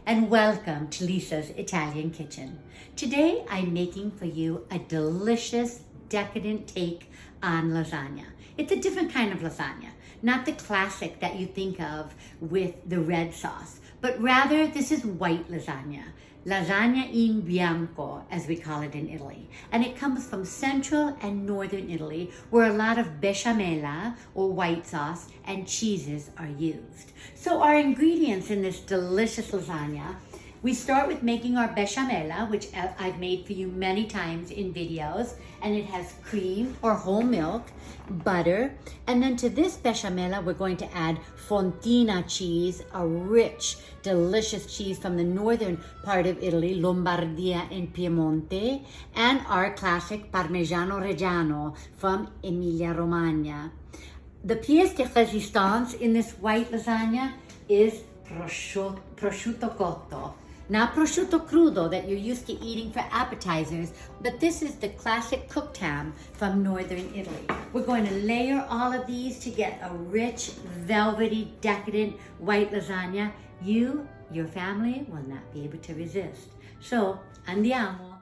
and welcome to Lisa's Italian Kitchen. Today I'm making for you a delicious, decadent take on lasagna. It's a different kind of lasagna, not the classic that you think of with the red sauce, but rather this is white lasagna. Lasagna in Bianco, as we call it in Italy. And it comes from central and northern Italy, where a lot of besciamella, or white sauce, and cheeses are used. So our ingredients in this delicious lasagna, we start with making our besciamella, which I've made for you many times in videos, and it has cream or whole milk, butter, and then to this besciamella, we're going to add fontina cheese, a rich, delicious cheese from the northern part of Italy, Lombardia and Piemonte, and our classic Parmigiano Reggiano from Emilia-Romagna. The pièce de résistance in this white lasagna is prosciutto cotto. Not prosciutto crudo that you're used to eating for appetizers, but this is the classic cooked ham from northern Italy. We're going to layer all of these to get a rich, velvety, decadent white lasagna you, your family will not be able to resist. So, andiamo!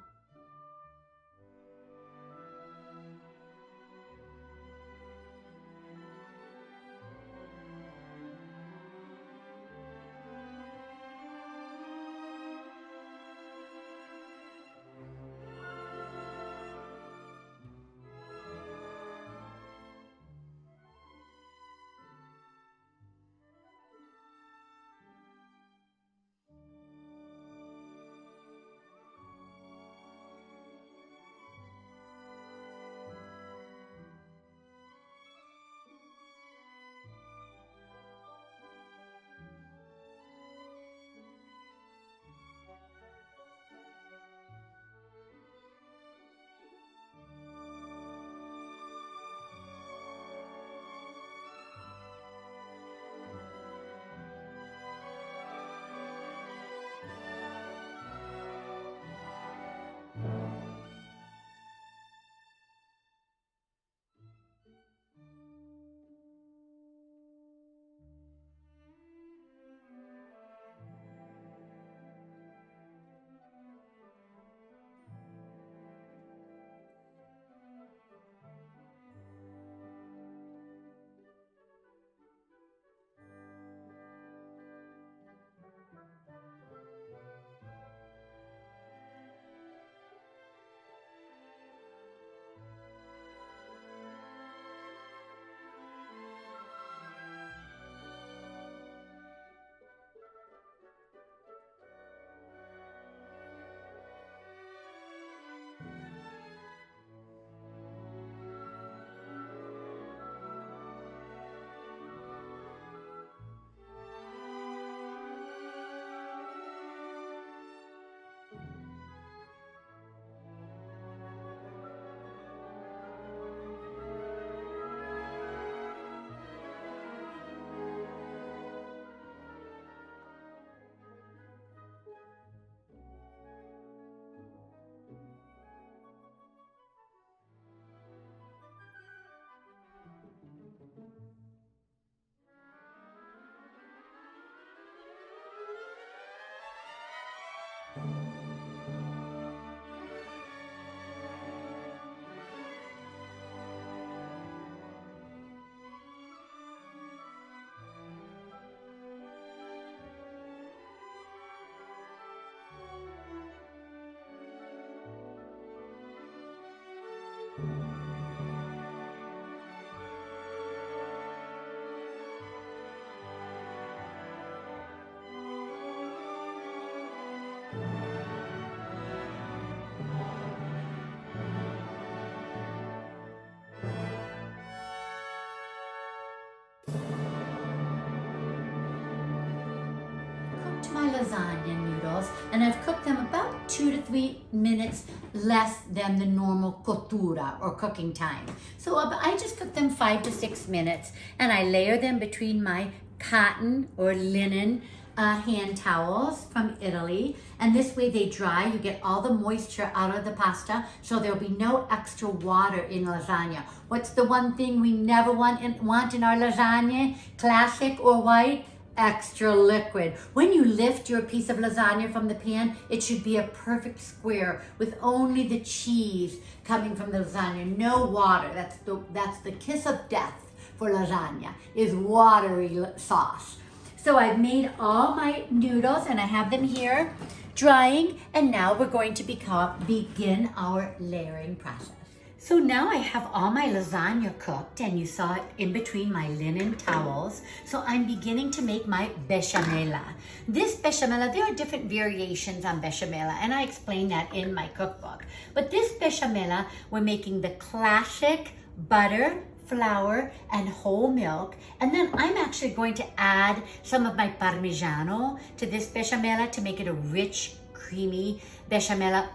My lasagna noodles, and I've cooked them about 2 to 3 minutes less than the normal cottura or cooking time. So I just cook them 5 to 6 minutes, and I layer them between my cotton or linen hand towels from Italy, and this way they dry. You get all the moisture out of the pasta, so there'll be no extra water in lasagna. What's the one thing we never want in our lasagna, classic or white? extra liquid. When you lift your piece of lasagna from the pan, it should be a perfect square with only the cheese coming from the lasagna, no water. That's the kiss of death for lasagna, is watery sauce. So I've made all my noodles and I have them here drying, and now we're going to begin our layering process. So now I have all my lasagna cooked, and you saw it in between my linen towels. So I'm beginning to make my besciamella. This besciamella, there are different variations on besciamella, and I explain that in my cookbook. But this besciamella, we're making the classic butter, flour, and whole milk. And then I'm actually going to add some of my parmigiano to this besciamella to make it a rich, creamy besciamella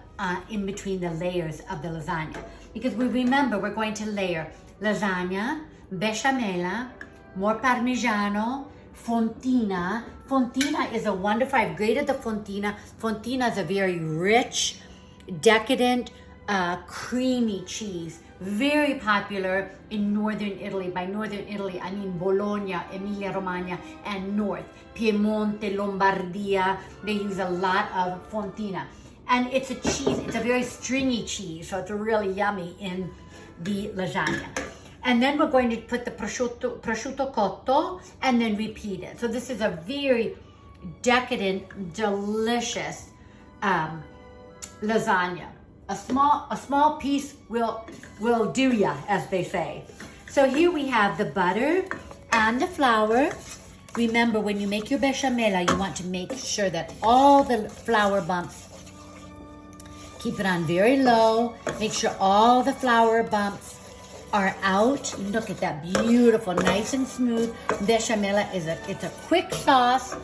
in between the layers of the lasagna. Because we remember we're going to layer lasagna, besciamella, more parmigiano, fontina. Fontina is a wonderful, I've grated the fontina. Fontina is a very rich, decadent, creamy cheese. Very popular in northern Italy. By northern Italy, I mean Bologna, Emilia-Romagna, and north. Piemonte, Lombardia, they use a lot of fontina. And it's a cheese, it's a very stringy cheese, so it's really yummy in the lasagna. And then we're going to put the prosciutto cotto and then repeat it. So this is a very decadent, delicious lasagna. A small piece will do ya, as they say. So here we have the butter and the flour. Remember, when you make your besciamella, you want to make sure that all the flour bumps, keep it on very low. Make sure all the flour bumps are out. Look at that beautiful, nice and smooth. Besciamella it's a quick sauce,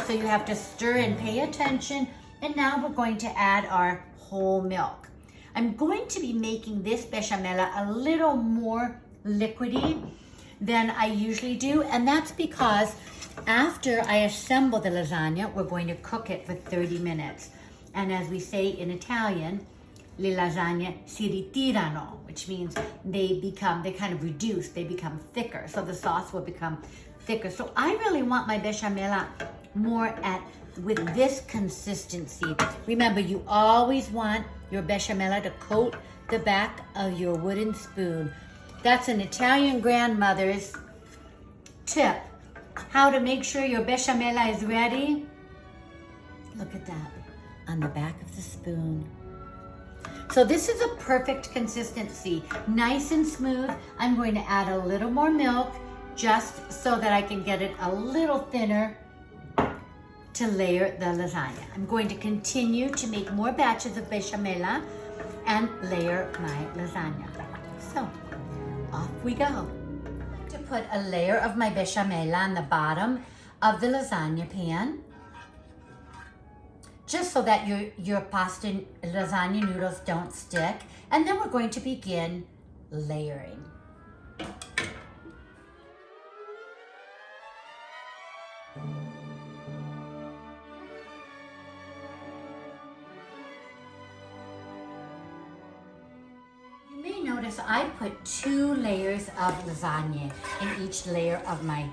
so you have to stir and pay attention. And now we're going to add our whole milk. I'm going to be making this besciamella a little more liquidy than I usually do, and that's because after I assemble the lasagna, we're going to cook it for 30 minutes. And as we say in Italian, le lasagne si ritirano, which means they kind of reduce, they become thicker. So the sauce will become thicker. So I really want my besciamella more with this consistency. Remember, you always want your besciamella to coat the back of your wooden spoon. That's an Italian grandmother's tip. How to make sure your besciamella is ready. Look at that, on the back of the spoon. So this is a perfect consistency, nice and smooth. I'm going to add a little more milk just so that I can get it a little thinner to layer the lasagna. I'm going to continue to make more batches of besciamella and layer my lasagna. So off we go. To put a layer of my besciamella on the bottom of the lasagna pan, just so that your pasta lasagna noodles don't stick. And then we're going to begin layering. You may notice I put 2 layers of lasagna in each layer of my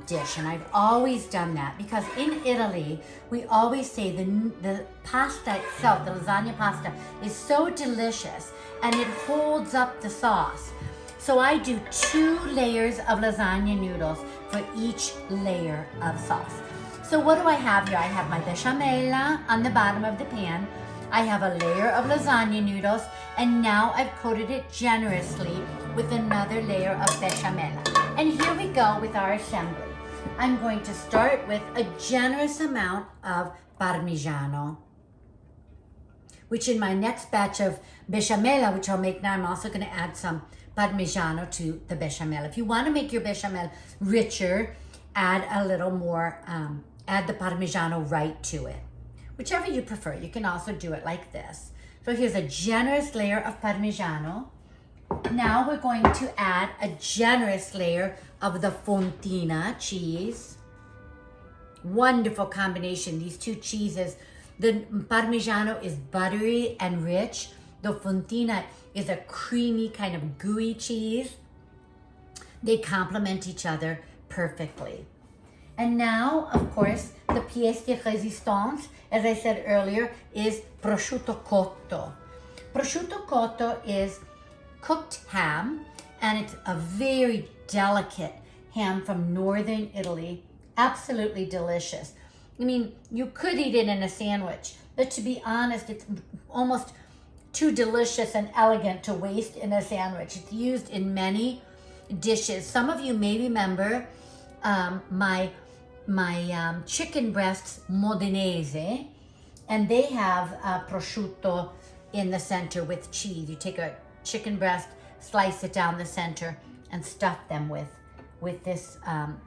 dish, and I've always done that because in Italy we always say the pasta itself, the lasagna pasta, is so delicious and it holds up the sauce. So I do 2 layers of lasagna noodles for each layer of sauce. So what do I have here? I have my besciamella on the bottom of the pan. I have a layer of lasagna noodles, and now I've coated it generously with another layer of besciamella. And here we go with our assembly. I'm going to start with a generous amount of parmigiano, which in my next batch of besciamella, which I'll make now, I'm also going to add some parmigiano to the bechamel. If you want to make your bechamel richer, add a little more, add the parmigiano right to it. Whichever you prefer. You can also do it like this. So here's a generous layer of parmigiano. Now we're going to add a generous layer of the fontina cheese. Wonderful combination, these 2 cheeses. The parmigiano is buttery and rich. The fontina is a creamy, kind of gooey cheese. They complement each other perfectly. And now, of course, the pièce de résistance, as I said earlier, is prosciutto cotto. Prosciutto cotto is cooked ham, and it's a very delicate ham from northern Italy. Absolutely delicious. I mean, you could eat it in a sandwich, but to be honest, it's almost too delicious and elegant to waste in a sandwich. It's used in many dishes. Some of you may remember my chicken breasts Modenese, and they have prosciutto in the center with cheese. You take a chicken breast, slice it down the center, and stuff them with this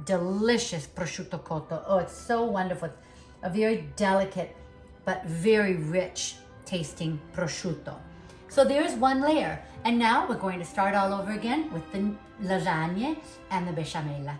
delicious prosciutto cotto. Oh, it's so wonderful. It's a very delicate but very rich tasting prosciutto. So there's one layer. And now we're going to start all over again with the lasagne and the besciamella.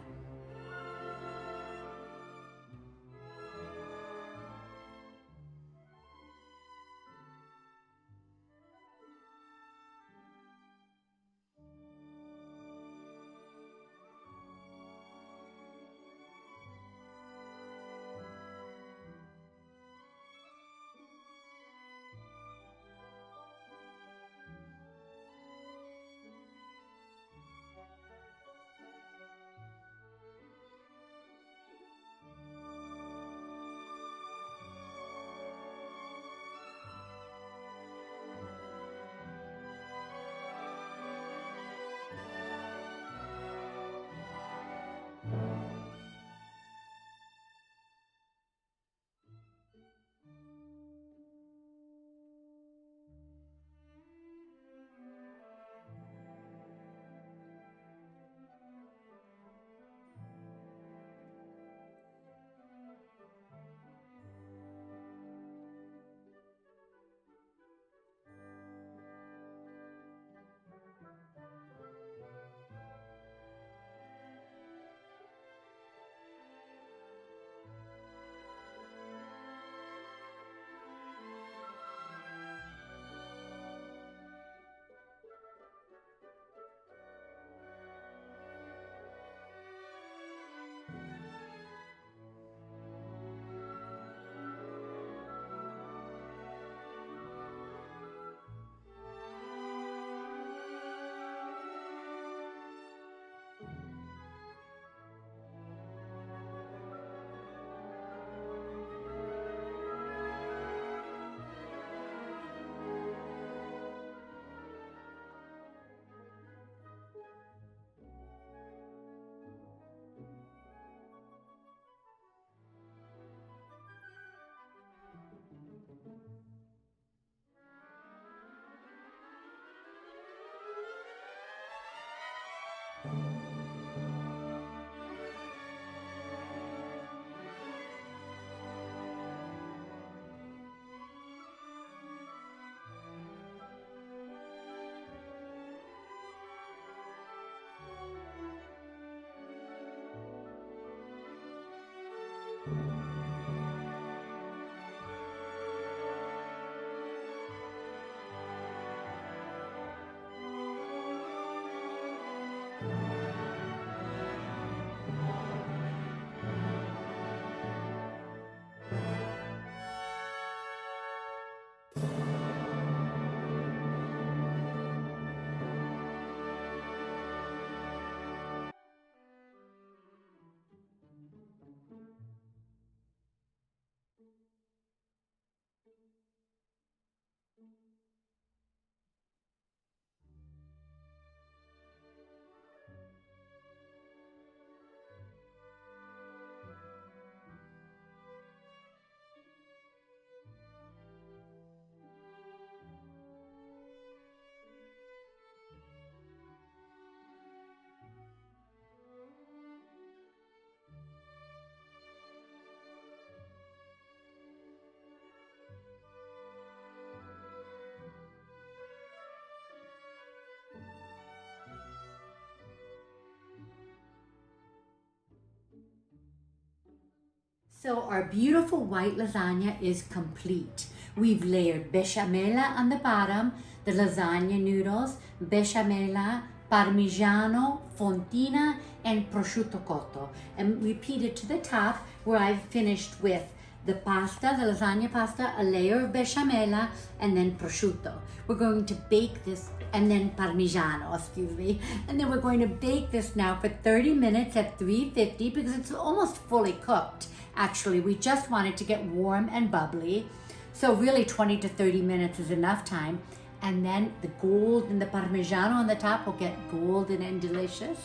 So our beautiful white lasagna is complete. We've layered besciamella on the bottom, the lasagna noodles, besciamella, Parmigiano, fontina, and prosciutto cotto. And repeat it to the top where I've finished with the pasta, the lasagna pasta, a layer of besciamella, and then prosciutto. We're going to bake this, and then parmigiano, excuse me. And then we're going to bake this now for 30 minutes at 350 because it's almost fully cooked. Actually, we just want it to get warm and bubbly. So really 20 to 30 minutes is enough time. And then the gold and the parmigiano on the top will get golden and delicious.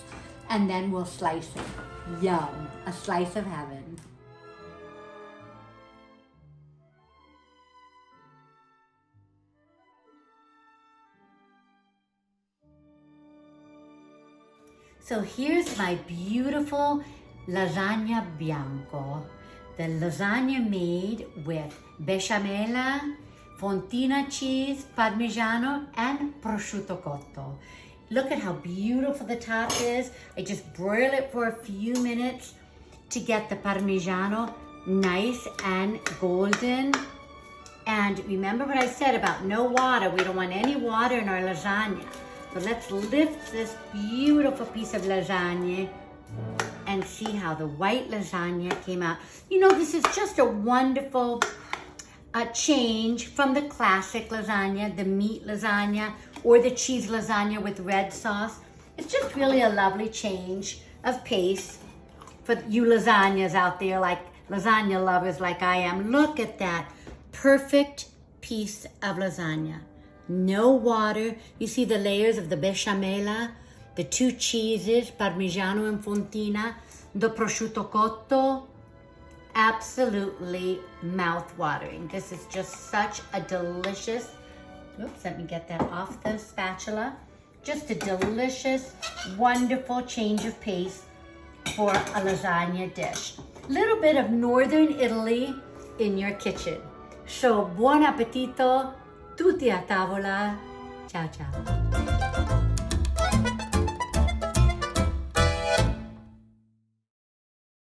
And then we'll slice it. Yum, a slice of heaven. So here's my beautiful lasagna bianco. The lasagna made with besciamella, fontina cheese, parmigiano, and prosciutto cotto. Look at how beautiful the top is. I just broil it for a few minutes to get the parmigiano nice and golden. And remember what I said about no water. We don't want any water in our lasagna. So let's lift this beautiful piece of lasagna and see how the white lasagna came out. You know, this is just a wonderful change from the classic lasagna, the meat lasagna, or the cheese lasagna with red sauce. It's just really a lovely change of pace for you lasagnas out there, like lasagna lovers like I am. Look at that perfect piece of lasagna. No water. You see the layers of the besciamella, the two cheeses, parmigiano and fontina, the prosciutto cotto. Absolutely mouth-watering. This is just such a delicious, oops, let me get that off the spatula. Just a delicious, wonderful change of pace for a lasagna dish. Little bit of Northern Italy in your kitchen. So buon appetito, tutti a tavola. Ciao, ciao.